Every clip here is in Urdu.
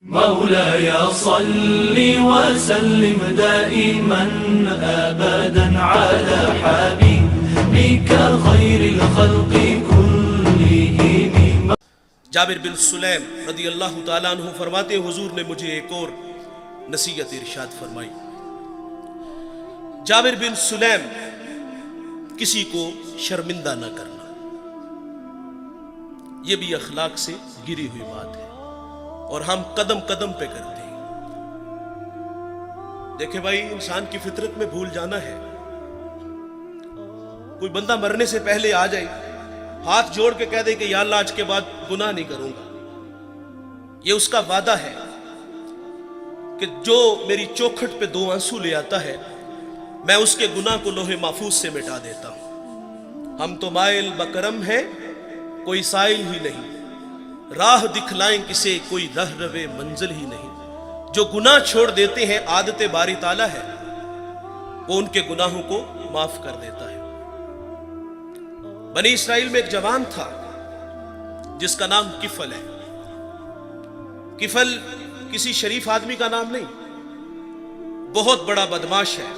مولاي صل وسلم دائما أبدا على حبيبك خير الخلق كلهم. جابر بن سلیم رضی اللہ تعالیٰ عنہ فرماتے ہیں حضور نے مجھے ایک اور نصیحت ارشاد فرمائی. جابر بن سلیم کسی کو شرمندہ نہ کرنا، یہ بھی اخلاق سے گری ہوئی بات ہے اور ہم قدم قدم پہ کرتے ہیں. دیکھیں بھائی، انسان کی فطرت میں بھول جانا ہے. کوئی بندہ مرنے سے پہلے آ جائے، ہاتھ جوڑ کے کہہ دے کہ یا اللہ آج کے بعد گناہ نہیں کروں گا، یہ اس کا وعدہ ہے کہ جو میری چوکھٹ پہ 2 آنسو لے آتا ہے میں اس کے گناہ کو لوح محفوظ سے مٹا دیتا ہوں. ہم تو مائل بکرم ہیں، کوئی سائل ہی نہیں، راہ دکھلائیں کسے کوئی رہ روے منزل ہی نہیں. جو گناہ چھوڑ دیتے ہیں عادت باری تعالیٰ ہے، وہ ان کے گناہوں کو معاف کر دیتا ہے. بنی اسرائیل میں ایک جوان تھا جس کا نام کفل ہے. کفل کسی شریف آدمی کا نام نہیں، بہت بڑا بدماش ہے.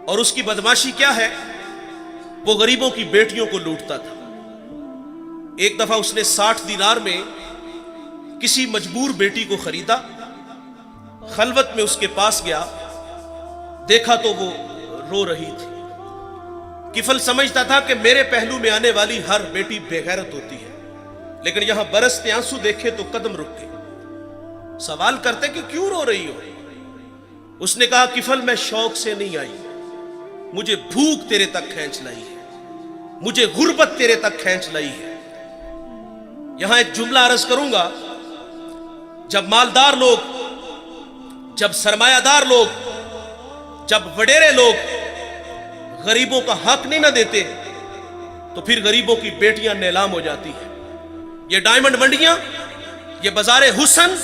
اور اس کی بدماشی کیا ہے؟ وہ غریبوں کی بیٹیوں کو لوٹتا تھا. ایک دفعہ اس نے 60 دینار میں کسی مجبور بیٹی کو خریدا. خلوت میں اس کے پاس گیا، دیکھا تو وہ رو رہی تھی. کفل سمجھتا تھا کہ میرے پہلو میں آنے والی ہر بیٹی بے غیرت ہوتی ہے، لیکن یہاں برستے آنسو دیکھے تو قدم رک گئے. سوال کرتے کہ کیوں رو رہی ہو؟ اس نے کہا کفل میں شوق سے نہیں آئی، مجھے بھوک تیرے تک کھینچ لائی ہے، مجھے غربت تیرے تک کھینچ لائی ہے. یہاں ایک جملہ عرض کروں گا، جب مالدار لوگ، جب سرمایہ دار لوگ، جب وڈیرے لوگ غریبوں کا حق نہیں نہ دیتے تو پھر غریبوں کی بیٹیاں نیلام ہو جاتی ہیں. یہ ڈائمنڈ منڈیاں، یہ بازار حسن،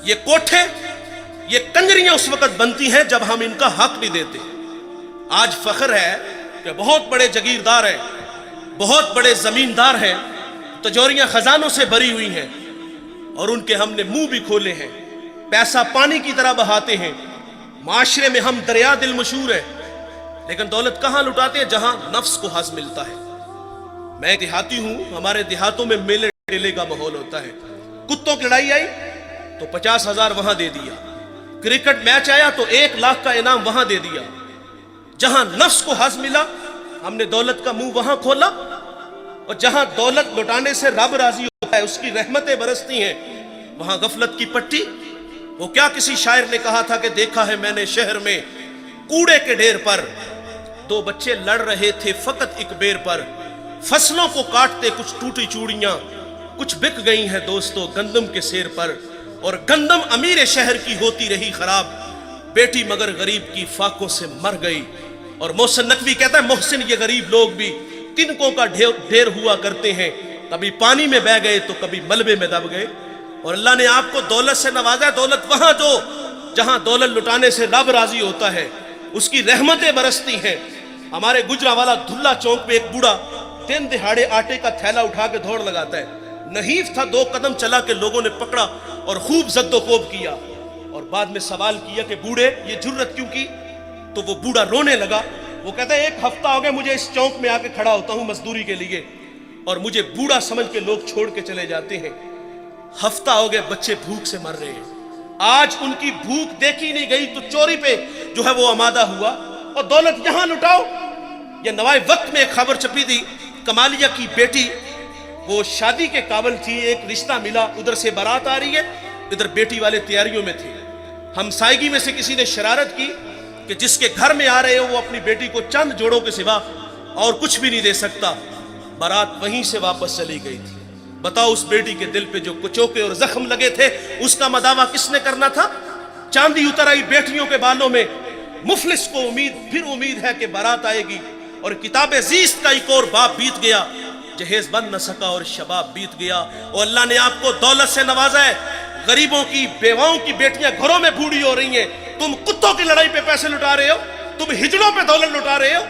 یہ کوٹھے، یہ کنجریاں اس وقت بنتی ہیں جب ہم ان کا حق نہیں دیتے. آج فخر ہے کہ بہت بڑے جگیردار ہیں، بہت بڑے زمیندار ہیں، تجوریاں خزانوں سے بھری ہوئی ہیں اور ان کے ہم نے منہ بھی کھولے ہیں، پیسہ پانی کی طرح بہاتے ہیں. معاشرے میں ہم دریا دل مشہور ہیں، لیکن دولت کہاں لٹاتے ہیں؟ جہاں نفس کو حظ ملتا ہے. میں دیہاتی ہوں، ہمارے دیہاتوں میں میلے ٹیلے کا ماحول ہوتا ہے. کتوں کی لڑائی آئی تو 50,000 وہاں دے دیا، کرکٹ میچ آیا تو 1 لاکھ کا انعام وہاں دے دیا. جہاں نفس کو حظ ملا ہم نے دولت کا منہ وہاں کھولا. اور جہاں دولت لٹانے سے رب راضی ہوتا ہے، اس کی رحمتیں برستی ہیں، وہاں غفلت کی پٹی. وہ کیا کسی شاعر نے کہا تھا کہ دیکھا ہے میں نے شہر میں کوڑے کے ڈھیر پر 2 بچے لڑ رہے تھے فقط ایک بیر پر. فصلوں کو کاٹتے کچھ ٹوٹی چوڑیاں، کچھ بک گئی ہیں دوستو گندم کے سیر پر. اور گندم امیر شہر کی ہوتی رہی خراب، بیٹی مگر غریب کی فاقوں سے مر گئی. اور محسن نقوی کہتا ہے محسن یہ غریب لوگ بھی تنکوں کا ڈھیر ہوا کرتے ہیں، کبھی پانی میں بہ گئے تو کبھی ملبے میں دب گئے. اور اللہ نے آپ کو دولت سے نوازا. دولت وہاں جہاں دولت لٹانے سے رب راضی ہوتا ہے، اس کی رحمتیں برستی ہیں. ہمارے گجرانوالہ دھلا چوک پہ ایک بوڑھا 3 دہاڑے آٹے کا تھیلا اٹھا کے دوڑ لگاتا ہے. نحیف تھا، 2 قدم چلا کے لوگوں نے پکڑا اور خوب زد و کوب کیا. اور بعد میں سوال کیا کہ بوڑھے یہ جرت کیوں کی؟ تو وہ بوڑھا رونے لگا. وہ کہتا ہے 1 ہفتہ ہو گیا مجھے اس چوک میں آ کے کھڑا ہوتا ہوں مزدوری کے لیے، اور مجھے بوڑھا سمجھ کے لوگ چھوڑ کے چلے جاتے ہیں. ہفتہ ہو گئے بچے بھوک سے مر رہے ہیں. آج ان کی بھوک دیکھی نہیں گئی تو چوری پہ جو ہے وہ آمادہ ہوا. اور دولت یہاں لٹاؤ. یہ نوائے وقت میں ایک خبر چھپی تھی، کمالیہ کی بیٹی وہ شادی کے قابل تھی، ایک رشتہ ملا، ادھر سے بارات آ رہی ہے، ادھر بیٹی والے تیاریوں میں تھے. ہمسائیگی میں سے کسی نے شرارت کی کہ جس کے گھر میں آ رہے ہو وہ اپنی بیٹی کو چند جوڑوں کے سوا اور کچھ بھی نہیں دے سکتا. بارات وہیں سے واپس چلی گئی تھی. بتاؤ اس بیٹی کے دل پہ جو کچوکے اور زخم لگے تھے اس کا مداوع کس نے کرنا تھا؟ چاندی اتر آئی بیٹیوں کے بالوں میں. مفلس کو پھر امید ہے کہ بارات آئے گی. اور کتاب زیست کا ایک اور باب بیت گیا، جہیز بن نہ سکا اور شباب بیت گیا. اور اللہ نے آپ کو دولت سے نوازا ہے. غریبوں کی بیواؤں کی بیٹیاں گھروں میں بوڑھی ہو رہی ہیں، تم کتوں کی لڑائی پہ پیسے لٹا رہے ہو، تم ہجڑوں پہ دولت لٹا رہے ہو.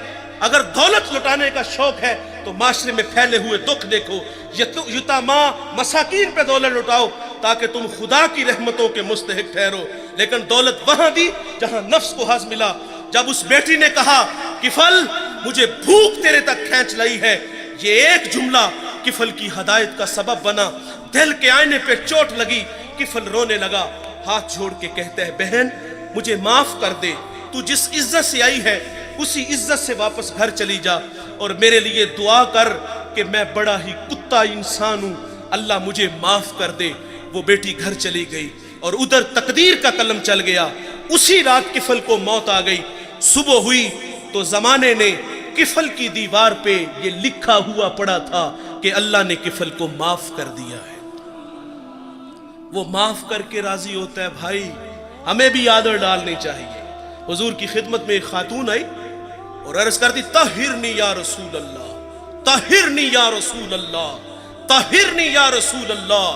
اگر دولت لٹانے کا شوق ہے تو معاشرے میں پھیلے ہوئے دکھ دیکھو. یتاماں مساکین پہ دولت لٹاؤ. تاکہ تم خدا کی رحمتوں کے مستحق ٹھہرو، لیکن دولت وہاں دی جہاں نفس کو حظ ملا۔ جب اس بیٹی نے کہا کفل مجھے بھوک تیرے تک کھینچ لائی ہے، یہ ایک جملہ کفل کی ہدایت کا سبب بنا۔ دل کے آئینے پہ چوٹ لگی، کفل رونے لگا، ہاتھ جوڑ کے کہتا ہے بہن مجھے معاف کر دے، تو جس عزت سے آئی ہے اسی عزت سے واپس گھر چلی جا، اور میرے لیے دعا کر کہ میں بڑا ہی کتا انسان ہوں، اللہ مجھے معاف کر دے۔ وہ بیٹی گھر چلی گئی اور ادھر تقدیر کا قلم چل گیا۔ اسی رات کفل کو موت آ گئی۔ صبح ہوئی تو زمانے نے کفل کی دیوار پہ یہ لکھا ہوا پڑا تھا کہ اللہ نے کفل کو معاف کر دیا ہے۔ وہ معاف کر کے راضی ہوتا ہے۔ بھائی ہمیں بھی آدر ڈالنی چاہیے۔ حضور کی خدمت میں ایک خاتون آئی اور عرض کرتی طہرنی یا رسول اللہ، طہرنی یا رسول اللہ، طہرنی یا رسول اللہ،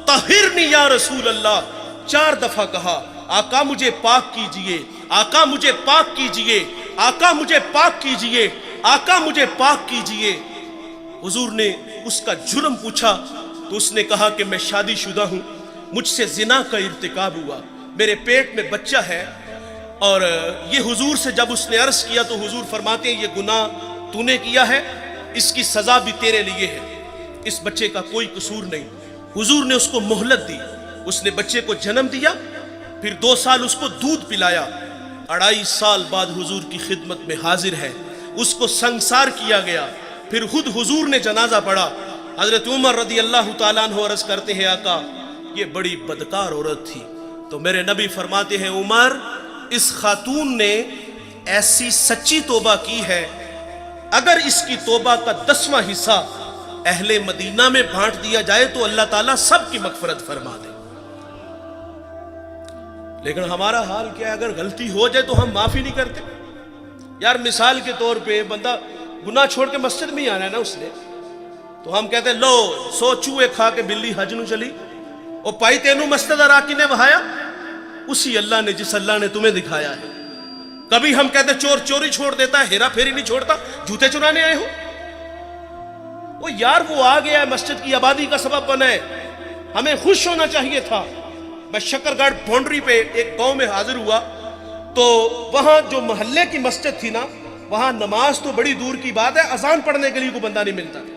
طہرنی یا رسول اللہ۔ 4 دفعہ کہا آقا مجھے پاک کیجئے، آقا مجھے پاک کیجئے، آقا مجھے پاک کیجئے، آقا مجھے پاک کیجئے۔ حضور نے اس کا جرم پوچھا تو اس نے کہا کہ میں شادی شدہ ہوں، مجھ سے زنا کا ارتکاب ہوا، میرے پیٹ میں بچہ ہے۔ اور یہ حضور سے جب اس نے عرض کیا تو حضور فرماتے ہیں یہ گناہ تو نے کیا ہے، اس کی سزا بھی تیرے لیے ہے، اس بچے کا کوئی قصور نہیں۔ حضور نے اس کو مہلت دی، اس نے بچے کو جنم دیا، پھر 2 سال اس کو دودھ پلایا۔ 2.5 سال بعد حضور کی خدمت میں حاضر ہے، اس کو سنگسار کیا گیا، پھر خود حضور نے جنازہ پڑھا۔ حضرت عمر رضی اللہ تعالیٰ عنہ عرض کرتے ہیں آقا یہ بڑی بدکار عورت تھی، تو میرے نبی فرماتے ہیں عمر اس خاتون نے ایسی سچی توبہ کی ہے، اگر اس کی توبہ کا 10واں حصہ اہل مدینہ میں بانٹ دیا جائے تو اللہ تعالیٰ سب کی مغفرت فرما دے۔ لیکن ہمارا حال کیا ہے، اگر غلطی ہو جائے تو ہم معافی نہیں کرتے۔ یار مثال کے طور پہ بندہ گناہ چھوڑ کے مسجد میں ہی آنا ہے نا اس نے، تو ہم کہتے ہیں لو 100 چوہے کھا کے بلی حج نو چلی، اور پائی تینوں مسجد آراکی نے بہایا، اسی اللہ نے جس اللہ نے تمہیں دکھایا ہے۔ کبھی ہم کہتے ہیں چور چوری چھوڑ دیتا ہے، ہیرا پھیری نہیں چھوڑتا، جوتے چرانے آئے ہو۔ وہ یار وہ آ گیا ہے، مسجد کی آبادی کا سبب بنا ہے، ہمیں خوش ہونا چاہیے تھا۔ میں شکر گڑھ باؤنڈری پہ ایک گاؤں میں حاضر ہوا تو وہاں جو محلے کی مسجد تھی نا، وہاں نماز تو بڑی دور کی بات ہے، اذان پڑھنے کے لیے کوئی بندہ نہیں ملتا تھا۔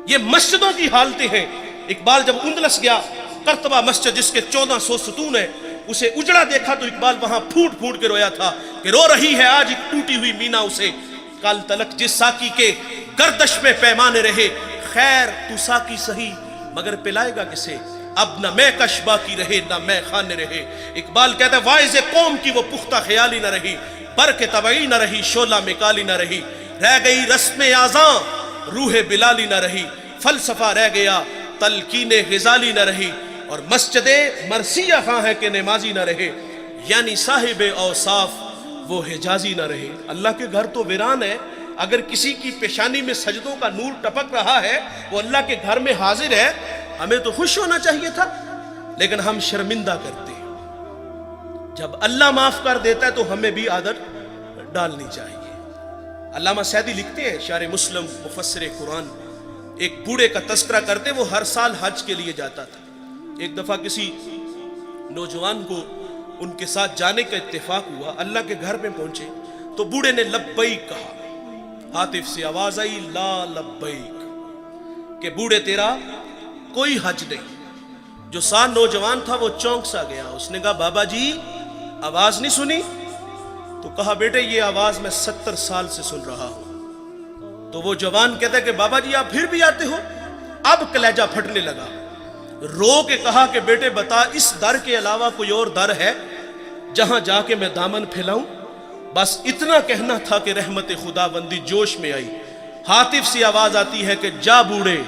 یہ مسجدوں کی حالتیں ہیں۔ اقبال جب اندلس گیا، قرطبہ مسجد جس کے 1400 ستون ہیں، اسے اجڑا دیکھا تو اقبال وہاں پھوٹ پھوٹ کے رویا تھا کہ رو رہی ہے آج ایک ٹوٹی ہوئی مینا اسے، کل تلک جس ساکی کے گردش میں پیمانے رہے، خیر تو ساکی سہی مگر پلائے گا کسے، اب نہ میں کش باقی رہے نہ میں خانے رہے۔ اقبال کہتا ہے واعظ قوم کی وہ پختہ خیالی نہ رہی، برق طبعی نہ رہی، شعلہ مکالی نہ رہی، رہ گئی رسم اعزاں روح بلالی نہ رہی، فلسفہ رہ گیا تلقین غزالی نہ رہی، اور مسجد مرثیہ خواہ ہے کہ نمازی نہ رہے، یعنی صاحب اوصاف وہ حجازی نہ رہے۔ اللہ کے گھر تو ویران ہے، اگر کسی کی پیشانی میں سجدوں کا نور ٹپک رہا ہے، وہ اللہ کے گھر میں حاضر ہے، ہمیں تو خوش ہونا چاہیے تھا، لیکن ہم شرمندہ کرتے ہیں۔ جب اللہ معاف کر دیتا ہے تو ہمیں بھی عادت ڈالنی چاہیے۔ علامہ سعدی لکھتے ہیں، شارح مسلم مفسر قرآن، ایک بوڑھے کا تذکرہ کرتے، وہ ہر سال حج کے لیے جاتا تھا۔ ایک دفعہ کسی نوجوان کو ان کے ساتھ جانے کا اتفاق ہوا، اللہ کے گھر میں پہنچے تو بوڑھے نے لبیک کہا، ہاتف سے آواز آئی لا لبیک، کہ بوڑھے تیرا کوئی حج نہیں۔ جو ساتھ نوجوان تھا وہ چونک سا گیا، اس نے کہا بابا جی آواز نہیں سنی؟ تو کہا بیٹے یہ آواز میں 70 سال سے سن رہا ہوں۔ تو وہ جوان کہتا ہے کہ بابا جی آپ پھر بھی آتے ہو؟ اب کلیجہ پھٹنے لگا، رو کے کہا کہ بیٹے بتا اس در کے علاوہ کوئی اور در ہے جہاں جا کے میں دامن پھیلاؤں؟ بس اتنا کہنا تھا کہ رحمت خدا بندی جوش میں آئی، ہاتف سے آواز آتی ہے کہ جا بوڑھے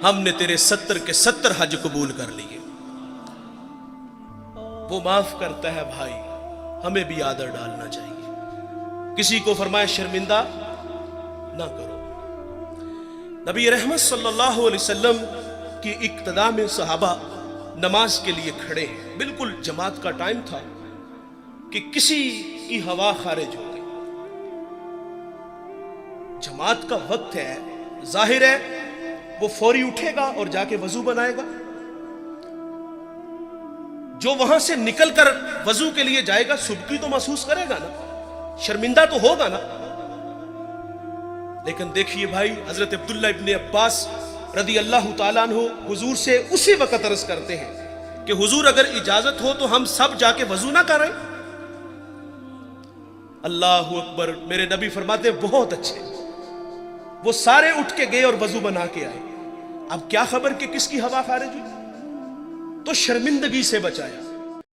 ہم نے تیرے 70 کے 70 حج قبول کر لیے۔ وہ معاف کرتا ہے بھائی، ہمیں بھی آدر ڈالنا چاہیے، کسی کو فرمائے شرمندہ نہ کرو۔ نبی رحمت صلی اللہ علیہ وسلم کی اقتداء میں صحابہ نماز کے لیے کھڑے ہیں، بالکل جماعت کا ٹائم تھا کہ کسی کی ہوا خارج ہو گئی، جماعت کا وقت ہے، ظاہر ہے وہ فوری اٹھے گا اور جا کے وضو بنائے گا، جو وہاں سے نکل کر وضو کے لیے جائے گا سبکی تو محسوس کرے گا نا، شرمندہ تو ہوگا نا۔ لیکن دیکھیے بھائی، حضرت عبداللہ ابن عباس رضی اللہ تعالیٰ عنہ حضور سے اسی وقت عرض کرتے ہیں کہ حضور اگر اجازت ہو تو ہم سب جا کے وضو نہ کریں۔ اللہ اکبر، میرے نبی فرماتے ہیں بہت اچھے۔ وہ سارے اٹھ کے گئے اور وضو بنا کے آئے۔ اب کیا خبر کہ کس کی ہوا خارج ہوئی، تو شرمندگی سے بچایا۔